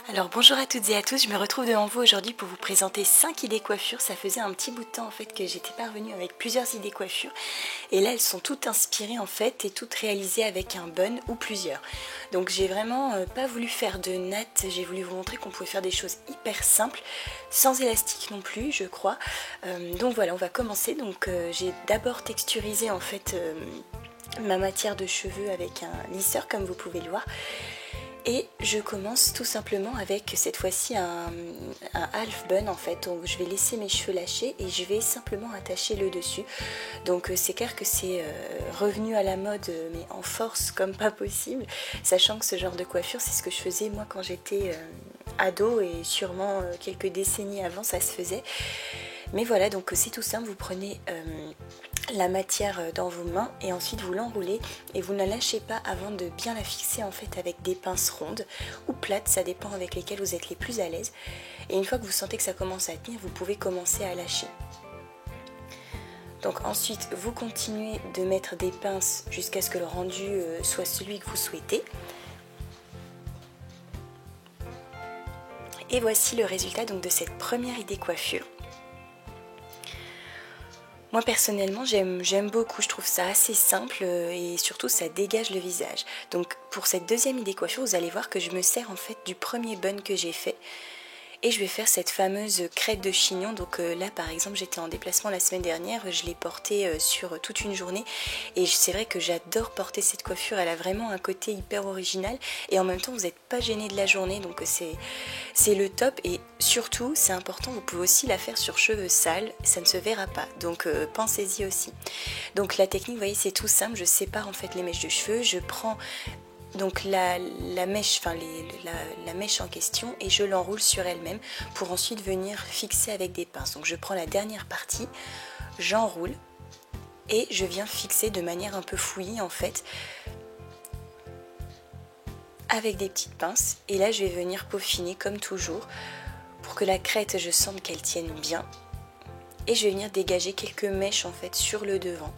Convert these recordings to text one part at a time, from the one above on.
Alors bonjour à toutes et à tous, je me retrouve devant vous aujourd'hui pour vous présenter 5 idées coiffures. Ça faisait un petit bout de temps en fait que j'étais parvenue avec plusieurs idées coiffures. Et là elles sont toutes inspirées en fait et toutes réalisées avec un bun ou plusieurs. Donc j'ai vraiment pas voulu faire de nattes, j'ai voulu vous montrer qu'on pouvait faire des choses hyper simples, sans élastique non plus je crois. Donc voilà, on va commencer. Donc j'ai d'abord texturisé en fait ma matière de cheveux avec un lisseur comme vous pouvez le voir. Et je commence tout simplement avec cette fois-ci un half bun en fait. Donc je vais laisser mes cheveux lâcher et je vais simplement attacher le dessus. Donc c'est clair que c'est revenu à la mode mais en force comme pas possible. Sachant que ce genre de coiffure c'est ce que je faisais moi quand j'étais ado et sûrement quelques décennies avant ça se faisait. Mais voilà, donc c'est tout simple, vous prenez la matière dans vos mains et ensuite vous l'enroulez et vous ne la lâchez pas avant de bien la fixer en fait avec des pinces rondes ou plates, ça dépend avec lesquelles vous êtes les plus à l'aise. Et une fois que vous sentez que ça commence à tenir, vous pouvez commencer à lâcher. Donc ensuite vous continuez de mettre des pinces jusqu'à ce que le rendu soit celui que vous souhaitez. Et voici le résultat donc de cette première idée coiffure. Moi personnellement j'aime beaucoup, je trouve ça assez simple et surtout ça dégage le visage. Donc pour cette deuxième idée coiffure, vous allez voir que je me sers en fait du premier bun que j'ai fait. Et je vais faire cette fameuse crête de chignon. Donc là par exemple j'étais en déplacement la semaine dernière, je l'ai portée sur toute une journée. Et c'est vrai que j'adore porter cette coiffure, elle a vraiment un côté hyper original. Et en même temps vous n'êtes pas gêné de la journée, donc c'est le top. Et surtout c'est important, vous pouvez aussi la faire sur cheveux sales, ça ne se verra pas. Donc pensez-y aussi. Donc la technique vous voyez c'est tout simple, je sépare en fait les mèches de cheveux, je prends donc la mèche, la mèche en question et je l'enroule sur elle-même pour ensuite venir fixer avec des pinces. Donc je prends la dernière partie, j'enroule et je viens fixer de manière un peu fouillie en fait avec des petites pinces. Et là je vais venir peaufiner comme toujours pour que la crête je sente qu'elle tienne bien. Et je vais venir dégager quelques mèches en fait sur le devant.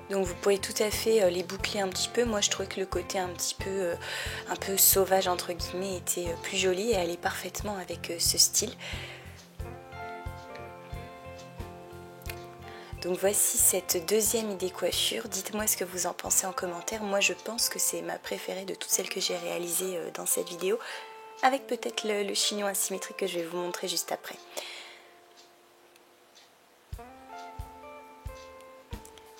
Donc vous pouvez tout à fait les boucler un petit peu. Moi je trouvais que le côté un peu sauvage entre guillemets était plus joli et allait parfaitement avec ce style. Donc voici cette deuxième idée coiffure. Dites-moi ce que vous en pensez en commentaire. Moi je pense que c'est ma préférée de toutes celles que j'ai réalisées dans cette vidéo. Avec peut-être le chignon asymétrique que je vais vous montrer juste après.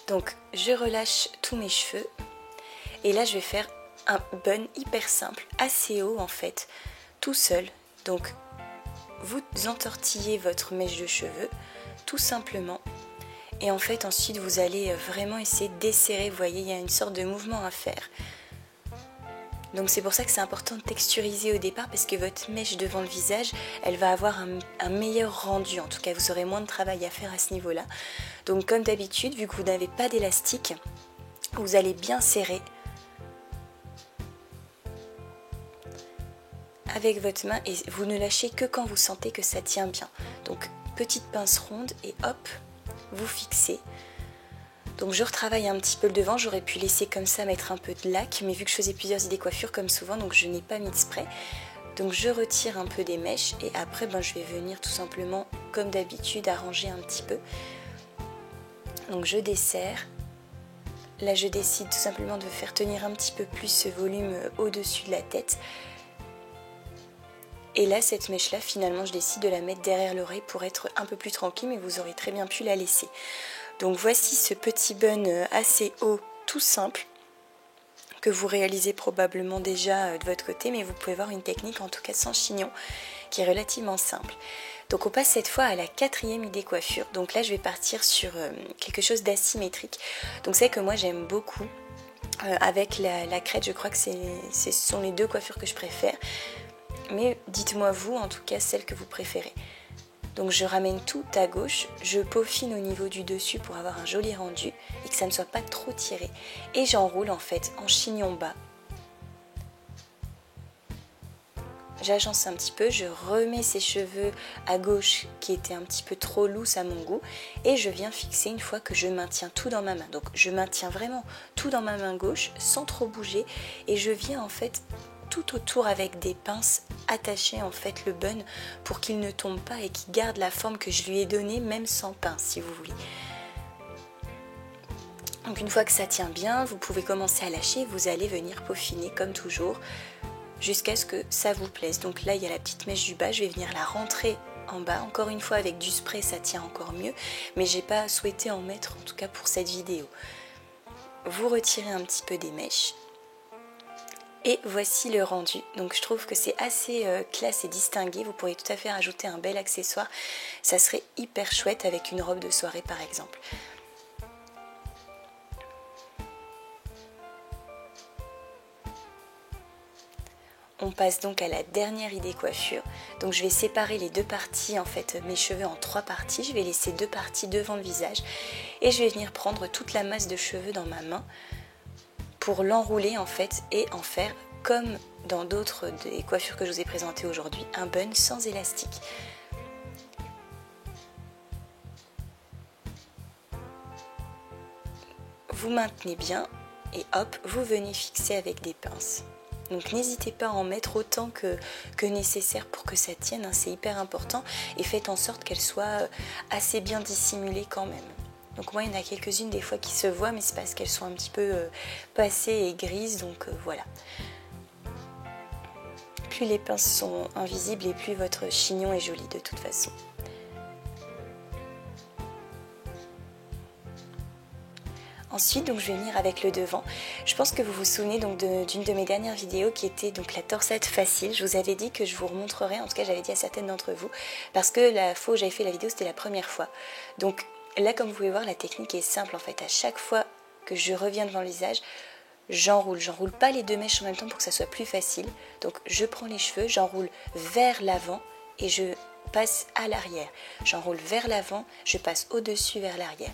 Donc je relâche tous mes cheveux et là je vais faire un bun hyper simple, assez haut en fait, tout seul. Donc vous entortillez votre mèche de cheveux tout simplement et en fait ensuite vous allez vraiment essayer de desserrer, vous voyez il y a une sorte de mouvement à faire. Donc c'est pour ça que c'est important de texturiser au départ parce que votre mèche devant le visage, elle va avoir un meilleur rendu. En tout cas, vous aurez moins de travail à faire à ce niveau-là. Donc comme d'habitude, vu que vous n'avez pas d'élastique, vous allez bien serrer avec votre main et vous ne lâchez que quand vous sentez que ça tient bien. Donc petite pince ronde et hop, vous fixez. Donc je retravaille un petit peu le devant, j'aurais pu laisser comme ça mettre un peu de lac, mais vu que je faisais plusieurs idées coiffures comme souvent, donc je n'ai pas mis de spray. Donc je retire un peu des mèches et après je vais venir tout simplement comme d'habitude arranger un petit peu. Donc je desserre. Là je décide tout simplement de faire tenir un petit peu plus ce volume au-dessus de la tête. Et là cette mèche là finalement je décide de la mettre derrière l'oreille pour être un peu plus tranquille, mais vous aurez très bien pu la laisser. Donc voici ce petit bun assez haut, tout simple, que vous réalisez probablement déjà de votre côté, mais vous pouvez voir une technique, en tout cas sans chignon, qui est relativement simple. Donc on passe cette fois à la quatrième idée coiffure. Donc là je vais partir sur quelque chose d'asymétrique. Donc c'est que moi j'aime beaucoup avec la crête, je crois que ce sont les deux coiffures que je préfère. Mais dites-moi vous, en tout cas celle que vous préférez. Donc je ramène tout à gauche, je peaufine au niveau du dessus pour avoir un joli rendu et que ça ne soit pas trop tiré. Et j'enroule en fait en chignon bas. j'agence un petit peu, je remets ses cheveux à gauche qui étaient un petit peu trop lousses à mon goût et je viens fixer une fois que je maintiens tout dans ma main. Donc je maintiens vraiment tout dans ma main gauche sans trop bouger et je viens en fait tout autour avec des pinces attacher en fait le bun pour qu'il ne tombe pas et qu'il garde la forme que je lui ai donnée même sans pince si vous voulez. Donc une fois que ça tient bien, vous pouvez commencer à lâcher, vous allez venir peaufiner comme toujours jusqu'à ce que ça vous plaise. Donc là il y a la petite mèche du bas, je vais venir la rentrer en bas. Encore une fois avec du spray ça tient encore mieux, mais j'ai pas souhaité en mettre en tout cas pour cette vidéo. Vous retirez un petit peu des mèches. Et voici le rendu. Donc je trouve que c'est assez classe et distingué. Vous pourriez tout à fait rajouter un bel accessoire. Ça serait hyper chouette avec une robe de soirée par exemple. On passe donc à la dernière idée coiffure. Donc je vais séparer les deux parties, en fait mes cheveux en 3 parties. Je vais laisser 2 parties devant le visage. Et je vais venir prendre toute la masse de cheveux dans ma main pour l'enrouler en fait et en faire comme dans d'autres des coiffures que je vous ai présentées aujourd'hui, un bun sans élastique. Vous maintenez bien et hop, vous venez fixer avec des pinces. Donc n'hésitez pas à en mettre autant que nécessaire pour que ça tienne, hein, c'est hyper important et faites en sorte qu'elle soit assez bien dissimulée quand même. Donc moi il y en a quelques-unes des fois qui se voient mais c'est parce qu'elles sont un petit peu passées et grises donc voilà. Plus les pinces sont invisibles et plus votre chignon est joli de toute façon. Ensuite, donc, je vais venir avec le devant. Je pense que vous vous souvenez donc d'une de mes dernières vidéos qui était donc la torsade facile. Je vous avais dit que je vous remontrerai, en tout cas j'avais dit à certaines d'entre vous, parce que la fois où j'avais fait la vidéo c'était la première fois. Donc là comme vous pouvez voir la technique est simple en fait. À chaque fois que je reviens devant le visage, j'enroule pas les 2 mèches en même temps pour que ça soit plus facile. Donc je prends les cheveux, j'enroule vers l'avant et je passe à l'arrière. J'enroule vers l'avant, je passe au-dessus vers l'arrière.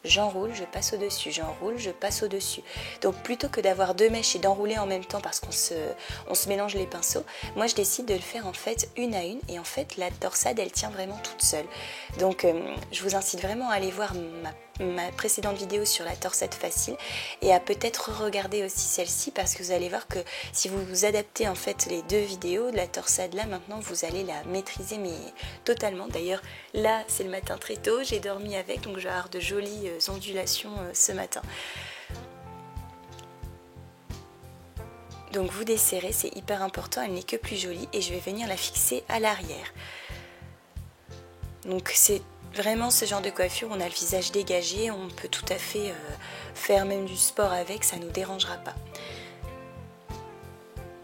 J'enroule, je passe au-dessus, j'enroule, je passe au-dessus. Donc plutôt que d'avoir 2 mèches et d'enrouler en même temps parce qu'on se mélange les pinceaux, moi je décide de le faire en fait une à une et en fait la torsade elle tient vraiment toute seule. Donc je vous incite vraiment à aller voir ma précédente vidéo sur la torsade facile et à peut-être regarder aussi celle-ci parce que vous allez voir que si vous vous adaptez en fait les 2 vidéos de la torsade là maintenant vous allez la maîtriser mais totalement. D'ailleurs là c'est le matin très tôt, j'ai dormi avec donc je vais avoir de jolies ondulations ce matin. Donc vous desserrez, c'est hyper important, elle n'est que plus jolie et je vais venir la fixer à l'arrière. Donc c'est vraiment ce genre de coiffure, on a le visage dégagé, on peut tout à fait faire même du sport avec, ça ne nous dérangera pas.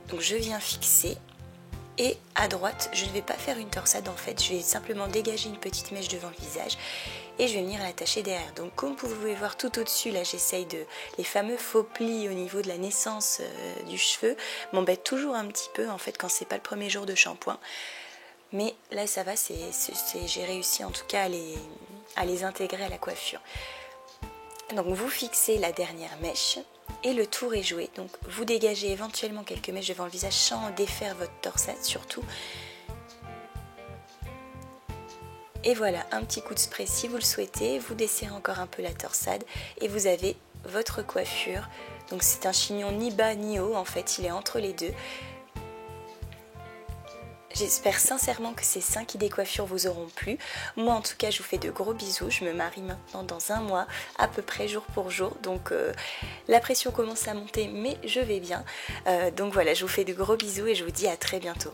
Donc je viens fixer et à droite, je ne vais pas faire une torsade en fait, je vais simplement dégager une petite mèche devant le visage et je vais venir l'attacher derrière. Donc comme vous pouvez voir tout au-dessus, là j'essaye de... Les fameux faux plis au niveau de la naissance du cheveu m'embêtent toujours un petit peu en fait quand c'est pas le premier jour de shampoing. Mais là ça va, j'ai réussi en tout cas à les intégrer à la coiffure. Donc vous fixez la dernière mèche et le tour est joué. Donc vous dégagez éventuellement quelques mèches devant le visage sans défaire votre torsade surtout. Et voilà, un petit coup de spray si vous le souhaitez, vous desserrez encore un peu la torsade et vous avez votre coiffure. Donc c'est un chignon ni bas ni haut en fait, il est entre les deux. J'espère sincèrement que ces 5 idées coiffures vous auront plu. Moi en tout cas je vous fais de gros bisous, je me marie maintenant dans 1 mois à peu près jour pour jour. Donc la pression commence à monter mais je vais bien. Donc voilà, je vous fais de gros bisous et je vous dis à très bientôt.